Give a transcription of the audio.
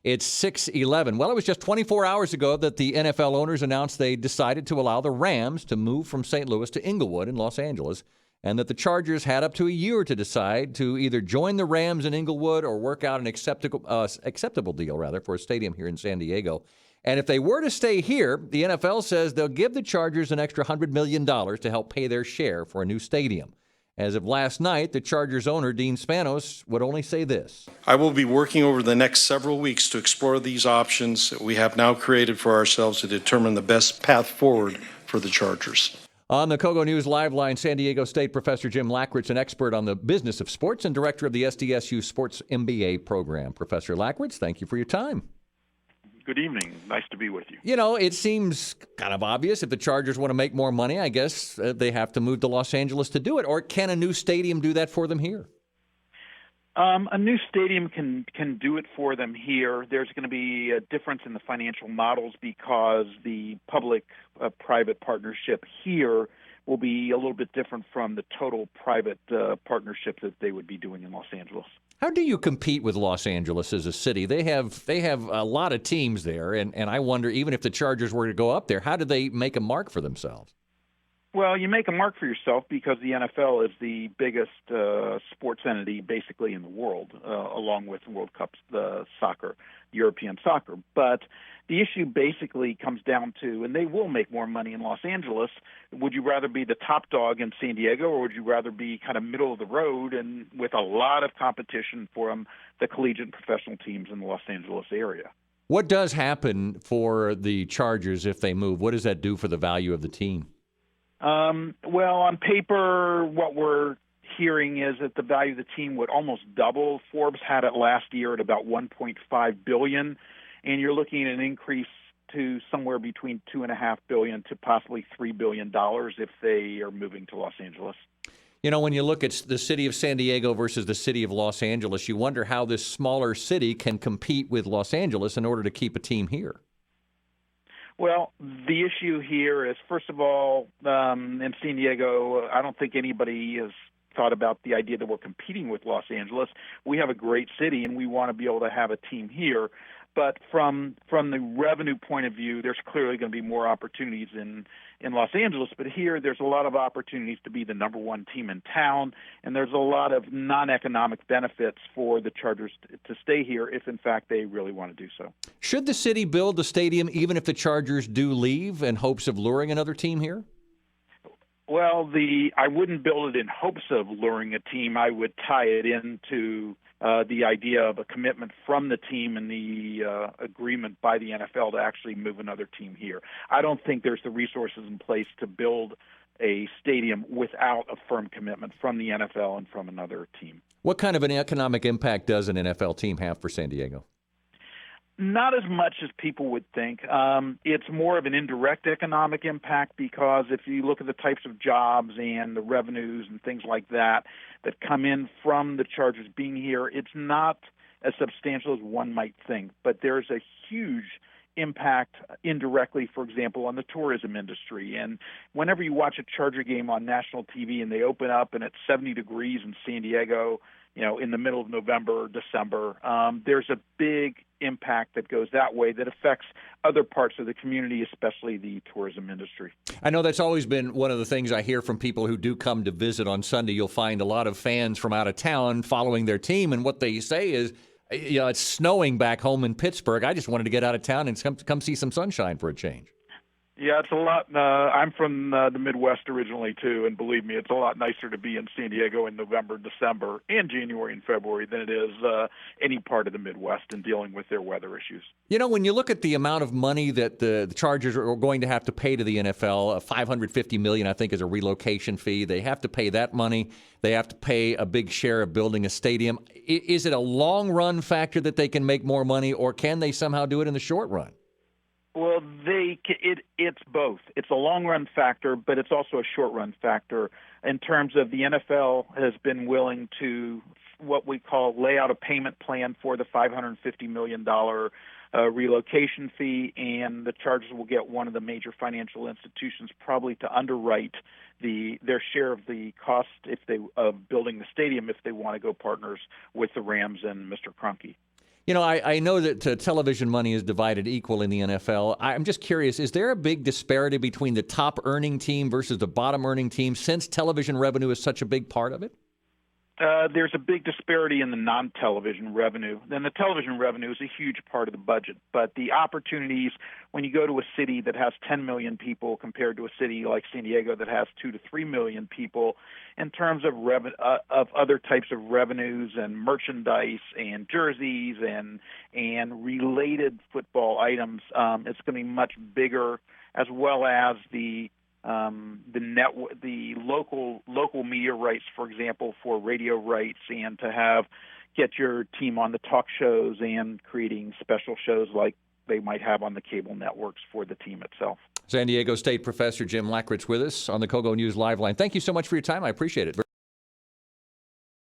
It's 6:11. Well, it was just 24 hours ago that the NFL owners announced they decided to allow the Rams to move from St. Louis to Inglewood in Los Angeles, and that the Chargers had up to a year to decide to either join the Rams in Inglewood or work out an acceptable deal for a stadium here in San Diego. And if they were to stay here, the NFL says they'll give the Chargers an extra $100 million to help pay their share for a new stadium. As of last night, the Chargers owner, Dean Spanos, would only say this. I will be working over the next several weeks to explore these options that we have now created for ourselves to determine the best path forward for the Chargers. On the KOGO News Live Line, San Diego State professor Jim Lackritz, an expert on the business of sports and director of the SDSU Sports MBA program. Professor Lackritz, thank you for your time. Good evening. Nice to be with you. You know, it seems kind of obvious if the Chargers want to make more money, I guess they have to move to Los Angeles to do it. Or can a new stadium do that for them here? A new stadium can do it for them here. There's going to be a difference in the financial models because the public-private partnership here will be a little bit different from the total private partnership that they would be doing in Los Angeles. How do you compete with Los Angeles as a city? They have a lot of teams there, and I wonder, even if the Chargers were to go up there, how do they make a mark for themselves? Well, you make a mark for yourself because the NFL is the biggest sports entity basically in the world, along with World Cup soccer, European soccer. But the issue basically comes down to, and they will make more money in Los Angeles, would you rather be the top dog in San Diego, or would you rather be kind of middle of the road and with a lot of competition from the collegiate and professional teams in the Los Angeles area? What does happen for the Chargers if they move? What does that do for the value of the team? Well, on paper, what we're hearing is that the value of the team would almost double. Forbes had it last year at about $1.5 billion, and you're looking at an increase to somewhere between $2.5 billion to possibly $3 billion if they are moving to Los Angeles. You know, when you look at the city of San Diego versus the city of Los Angeles, you wonder how this smaller city can compete with Los Angeles in order to keep a team here. Well, the issue here is, first of all, in San Diego, I don't think anybody has thought about the idea that we're competing with Los Angeles. We have a great city, and we want to be able to have a team here. But from the revenue point of view, there's clearly going to be more opportunities in Los Angeles. But here, there's a lot of opportunities to be the number one team in town, and there's a lot of non-economic benefits for the Chargers to stay here if, in fact, they really want to do so. Should the city build the stadium even if the Chargers do leave in hopes of luring another team here? Well, I wouldn't build it in hopes of luring a team. I would tie it into the idea of a commitment from the team and the agreement by the NFL to actually move another team here. I don't think there's the resources in place to build a stadium without a firm commitment from the NFL and from another team. What kind of an economic impact does an NFL team have for San Diego? Not as much as people would think. It's more of an indirect economic impact because if you look at the types of jobs and the revenues and things like that come in from the Chargers being here, it's not as substantial as one might think. But there's a huge impact indirectly, for example, on the tourism industry. And whenever you watch a Charger game on national TV and they open up and it's 70 degrees in San Diego, in the middle of November or December, there's a big impact that goes that way that affects other parts of the community, especially the tourism industry. I know that's always been one of the things I hear from people who do come to visit on Sunday. You'll find a lot of fans from out of town following their team, and what they say is, it's snowing back home in Pittsburgh. I just wanted to get out of town and come see some sunshine for a change. Yeah, it's a lot. I'm from the Midwest originally, too, and believe me, it's a lot nicer to be in San Diego in November, December, and January and February than it is any part of the Midwest in dealing with their weather issues. You know, when you look at the amount of money that the Chargers are going to have to pay to the NFL, $550 million, I think, is a relocation fee. They have to pay that money. They have to pay a big share of building a stadium. Is it a long-run factor that they can make more money, or can they somehow do it in the short run? Well, it's both. It's a long-run factor, but it's also a short-run factor in terms of the NFL has been willing to what we call lay out a payment plan for the $550 million relocation fee, and the Chargers will get one of the major financial institutions probably to underwrite their share of the cost of building the stadium if they want to go partners with the Rams and Mr. Kroenke. I know that television money is divided equal in the NFL. I'm just curious, is there a big disparity between the top earning team versus the bottom earning team since television revenue is such a big part of it? There's a big disparity in the non-television revenue. Then the television revenue is a huge part of the budget. But the opportunities when you go to a city that has 10 million people compared to a city like San Diego that has 2 to 3 million people, in terms of of other types of revenues and merchandise and jerseys and related football items, it's going to be much bigger, as well as the local media rights, for example, for radio rights, and to get your team on the talk shows and creating special shows like they might have on the cable networks for the team itself. San Diego State professor Jim Lackritz with us on the KOGO News Live Line. Thank you so much for your time. I appreciate it.